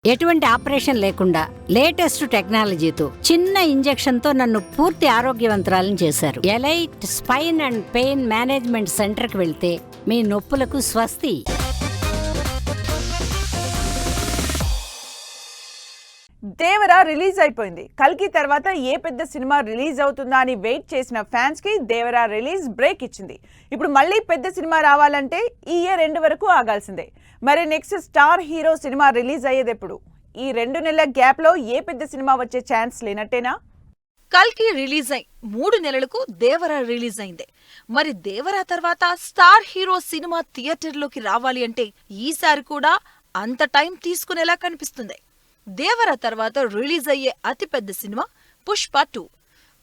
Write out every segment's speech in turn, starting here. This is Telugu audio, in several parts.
ఎటువంటి ఆపరేషన్ లేకుండా లేటెస్ట్ టెక్నాలజీతో చిన్న ఇంజెక్షన్ తో నన్ను పూర్తి ఆరోగ్యవంతురాలను చేశారు. Elite spine and pain management centre కి వెళ్తే మీ నొప్పులకు స్వస్తి. దేవరా రిలీజ్ అయిపోయింది. కల్కి తర్వాత ఏ పెద్ద సినిమా రిలీజ్ అవుతుందా అని వెయిట్ చేసిన ఫ్యాన్స్ కి దేవరా రిలీజ్ బ్రేక్ ఇచ్చింది. ఇప్పుడు మళ్ళీ పెద్ద సినిమా రావాలంటే ఈ ఇయర్ ఎండ్ వరకు ఆగాల్సిందే. మరి next star hero cinema release అయ్యేది ఎప్పుడు? ఈ 2 నెలల గ్యాప్ లో ఏ పెద్ద సినిమా వచ్చే ఛాన్స్ లేనట్టేనా? కల్కి రిలీజ్ అయి 3 నెలలకు దేవరా రిలీజ్ అయింది. మరి దేవరా తర్వాత స్టార్ హీరో సినిమా థియేటర్లోకి రావాలి అంటే ఈసారి కూడా అంత టైం తీసుకునేలా కనిపిస్తుంది. దేవరా తర్వాత రిలీజ్ అయ్యే అతిపెద్ద సినిమా పుష్ప 2.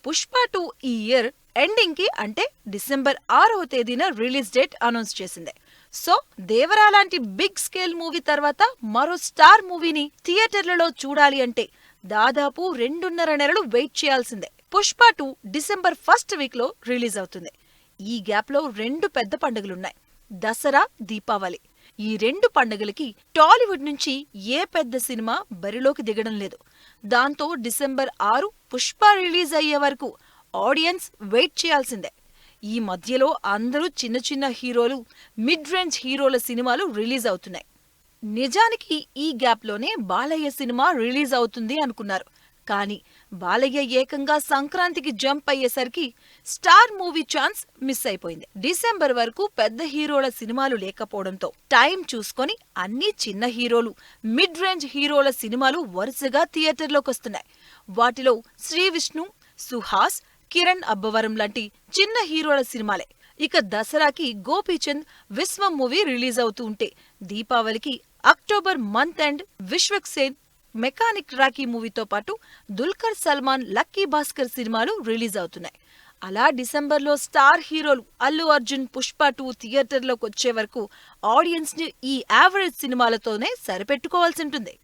పుష్ప 2 ఈ ఇయర్ ఎండింగ్ కి అంటే డిసెంబర్ 6వ తేదీన రిలీజ్ డేట్ అనౌన్స్ చేసింది. సో దేవరా లాంటి బిగ్ స్కేల్ మూవీ తర్వాత మరో స్టార్ మూవీని థియేటర్లలో చూడాలి అంటే దాదాపు 2.5 నెలలు వెయిట్ చేయాల్సిందే. పుష్ప 2 డిసెంబర్ 1st వీక్ లో రిలీజ్ అవుతుంది. ఈ గ్యాప్ లో 2 పెద్ద పండుగలున్నాయి, దసరా, దీపావళి. ఈ 2 పండుగలకి టాలీవుడ్ నుంచి ఏ పెద్ద సినిమా బరిలోకి దిగడం లేదు. దాంతో డిసెంబర్ 6 పుష్ప రిలీజ్ అయ్యే వరకు ఆడియన్స్ వెయిట్ చేయాల్సిందే. ఈ మధ్యలో అందరూ చిన్న చిన్న హీరోలు, మిడ్ రేంజ్ హీరోల సినిమాలు రిలీజ్ అవుతున్నాయి. నిజానికి ఈ గ్యాప్లోనే బాలయ్య సినిమా రిలీజ్ అవుతుంది అనుకున్నారు. కానీ బాలయ్య ఏకంగా సంక్రాంతికి జంప్ అయ్యేసరికి స్టార్ మూవీ ఛాన్స్ మిస్ అయిపోయింది. డిసెంబర్ వరకు పెద్ద హీరోల సినిమాలు లేకపోవడంతో టైం చూసుకొని అన్ని చిన్న హీరోలు, మిడ్ రేంజ్ హీరోల సినిమాలు వరుసగా థియేటర్లోకొస్తున్నాయి. వాటిలో శ్రీ విష్ణు, సుహాస్, కిరణ్ అబ్బవరం లాంటి చిన్న హీరోల సినిమాలే. ఇక దసరాకి గోపీచంద్, విశ్వం మూవీ రిలీజ్ అవుతూ ఉంటే దీపావళికి October month end Vishwak Sen, mechanic Rocky మూవీతో పాటు దుల్కర్ సల్మాన్, లక్కీ భాస్కర్ సినిమాలు రిలీజ్ అవుతున్నాయి. అలా డిసెంబర్లో స్టార్ హీరోలు అల్లు అర్జున్ పుష్ప 2 థియేటర్లోకి వచ్చే వరకు ఆడియన్స్ ని ఈ యావరేజ్ సినిమాలతోనే సరిపెట్టుకోవాల్సి ఉంటుంది.